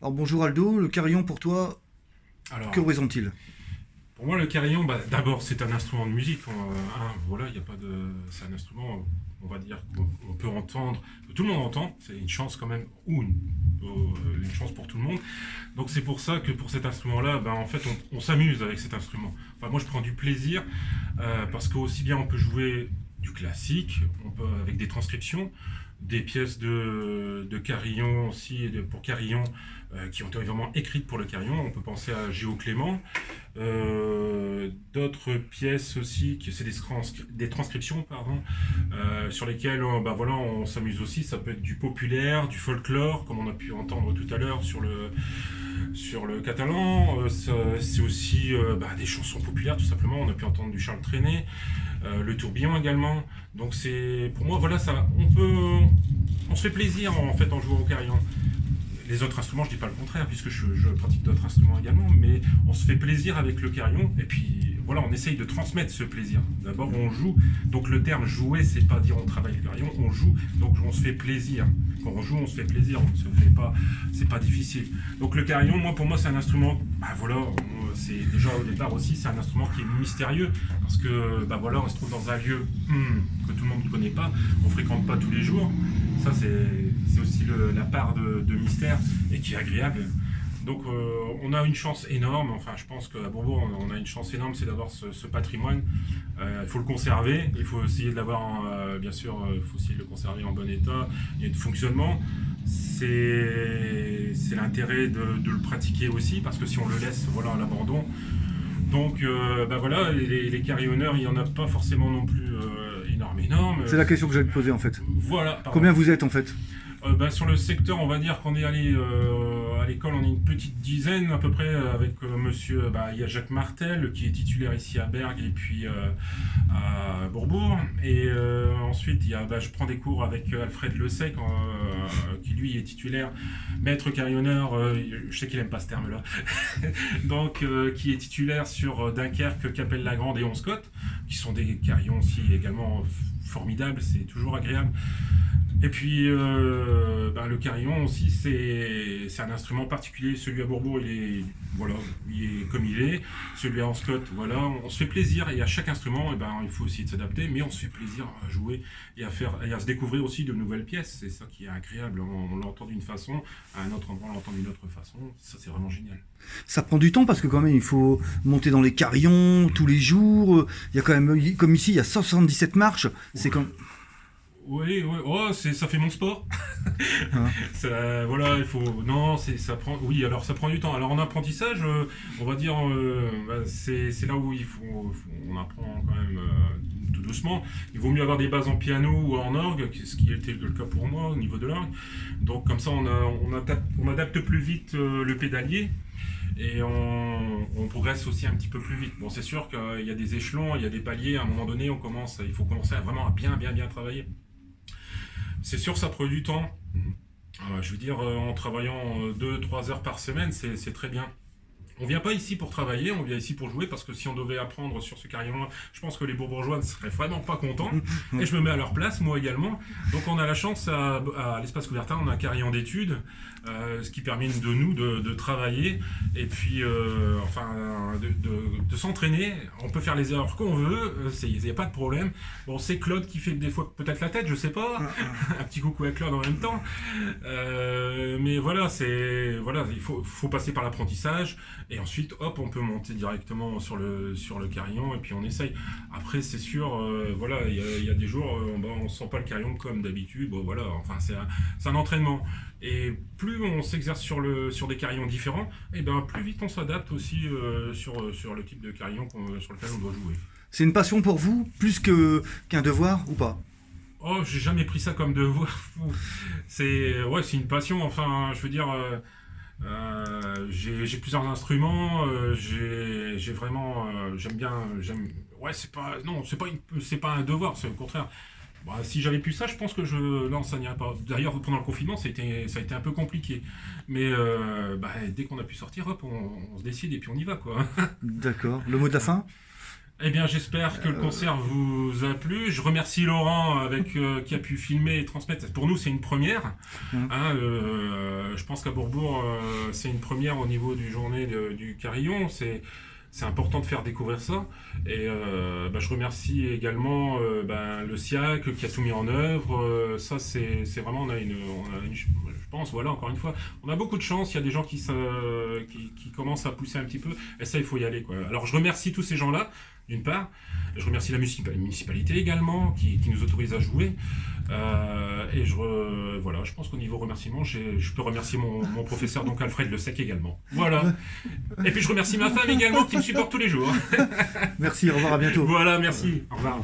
Alors bonjour Aldo, le carillon pour toi, que Alors, représente-t-il? pour moi, le carillon, d'abord, c'est un instrument de musique. Voilà, il y a pas de, c'est un instrument, on va dire, qu'on peut entendre, que tout le monde entend. C'est une chance quand même, une chance pour tout le monde. Donc c'est pour ça que pour cet instrument-là, en fait, on s'amuse avec cet instrument. Enfin, moi, je prends du plaisir parce qu'aussi bien on peut jouer du classique, on peut avec des transcriptions, des pièces de carillon aussi, pour carillon, qui ont été vraiment écrites pour le carillon. On peut penser à Géo Clément. D'autres pièces aussi, c'est des transcriptions, pardon, sur lesquelles voilà, on s'amuse aussi. Ça peut être du populaire, du folklore, comme on a pu entendre tout à l'heure sur le catalan. C'est aussi des chansons populaires, tout simplement. On a pu entendre du Charles Trenet, le tourbillon également. Donc c'est, pour moi, voilà, on se fait plaisir en fait en jouant au carillon. Les autres instruments, je dis pas le contraire, puisque je pratique d'autres instruments également, mais on se fait plaisir avec le carillon, et puis voilà, on essaye de transmettre ce plaisir. D'abord, on joue, donc le terme jouer, c'est pas dire on travaille le carillon, on joue, donc on se fait plaisir. Quand on joue, on se fait plaisir, on se fait pas, c'est pas difficile. Donc le carillon, pour moi, c'est un instrument, c'est déjà au départ aussi, c'est un instrument qui est mystérieux, parce que voilà, on se trouve dans un lieu que tout le monde ne connaît pas, on fréquente pas tous les jours. Ça, c'est aussi la part de mystère et qui est agréable. Donc, on a une chance énorme. Enfin, je pense qu'à Bourbourg, on a une chance énorme, c'est d'avoir ce patrimoine. Il faut le conserver. Il faut essayer de l'avoir, bien sûr, il faut essayer de le conserver en bon état et de fonctionnement. C'est l'intérêt de le pratiquer aussi, parce que si on le laisse, voilà, à l'abandon. Donc, voilà, les carillonneurs, il n'y en a pas forcément non plus énorme. C'est la question que j'allais te poser en fait. Voilà, pardon. Combien vous êtes en fait? Sur le secteur, on va dire qu'on est allé à l'école, on est une petite dizaine à peu près avec monsieur. Il y a Jacques Martel qui est titulaire ici à Bergues et puis à Bourbourg. Et ensuite, je prends des cours avec Alfred Le Sec qui lui est titulaire maître carillonneur. Je sais qu'il aime pas ce terme-là. Donc, qui est titulaire sur Dunkerque, Capelle-la-Grande et Onscott, qui sont des carillons aussi également formidables. C'est toujours agréable. Et puis, le carillon aussi, c'est un instrument particulier. Celui à Bourbourg, il est comme il est. Celui à Anscott, voilà, on se fait plaisir. Et à chaque instrument, il faut aussi s'adapter, mais on se fait plaisir à jouer et à se découvrir aussi de nouvelles pièces. C'est ça qui est agréable. On l'entend d'une façon, à un autre endroit, on l'entend d'une autre façon. Ça, c'est vraiment génial. Ça prend du temps parce que quand même il faut monter dans les carillons tous les jours. Il y a quand même, comme ici, il y a 177 marches. C'est comme... Oui, oui, ça fait mon sport. Hein. Voilà, il faut. Non, ça prend. Oui, alors ça prend du temps. Alors en apprentissage, on va dire, c'est là où on apprend quand même tout doucement. Il vaut mieux avoir des bases en piano ou en orgue, ce qui était le cas pour moi au niveau de l'orgue. Donc comme ça, on adapte plus vite le pédalier. Et on progresse aussi un petit peu plus vite. Bon, c'est sûr qu'il y a des échelons, il y a des paliers. À un moment donné, il faut commencer vraiment à bien travailler. C'est sûr, ça prend du temps. Je veux dire, en travaillant 2-3 heures par semaine, c'est très bien. On vient pas ici pour travailler, on vient ici pour jouer, parce que si on devait apprendre sur ce carillon-là, je pense que les Bourbourgeois ne seraient vraiment pas contents. Et je me mets à leur place, moi également. Donc on a la chance à l'Espace Coubertin, on a un carillon d'études, ce qui permet de nous de travailler et puis de s'entraîner. On peut faire les erreurs qu'on veut, il n'y a pas de problème. Bon, c'est Claude qui fait des fois peut-être la tête, je sais pas. Un petit coucou à Claude en même temps. Mais voilà, il faut passer par l'apprentissage. Et ensuite, hop, on peut monter directement sur le carillon et puis on essaye. Après, c'est sûr, il y a des jours, on sent pas le carillon comme d'habitude. Bon, voilà, enfin, c'est un entraînement. Et plus on s'exerce sur des carillons différents, et plus vite on s'adapte aussi sur le type de carillon sur lequel on doit jouer. C'est une passion pour vous, qu'un devoir ou pas? Oh, j'ai jamais pris ça comme devoir. C'est une passion. Enfin, je veux dire. J'ai plusieurs instruments, j'ai vraiment, ouais, c'est pas un devoir, c'est au contraire. Si j'avais pu ça, je pense que je l'enseignerais pas. D'ailleurs, pendant le confinement, ça a été un peu compliqué. Mais dès qu'on a pu sortir, hop, on se décide et puis on y va, quoi. D'accord. Le mot de la fin? Eh bien, j'espère que le concert vous a plu. Je remercie Laurent qui a pu filmer et transmettre. Pour nous, c'est une première. Je pense qu'à Bourbourg, c'est une première au niveau du journée du Carillon. C'est important de faire découvrir ça. Et je remercie également le SIAC qui a tout mis en œuvre. Ça, c'est vraiment, je pense, voilà, encore une fois, on a beaucoup de chance. Il y a des gens qui commencent à pousser un petit peu. Et ça, il faut y aller, quoi. Alors, je remercie tous ces gens-là, d'une part. Je remercie la municipalité également qui nous autorise à jouer. Voilà, je pense qu'au niveau remerciement, je peux remercier mon professeur, donc Alfred Le Sec également. Voilà. Et puis je remercie ma femme également qui me supporte tous les jours. Merci, au revoir, à bientôt. Voilà, merci. Au revoir.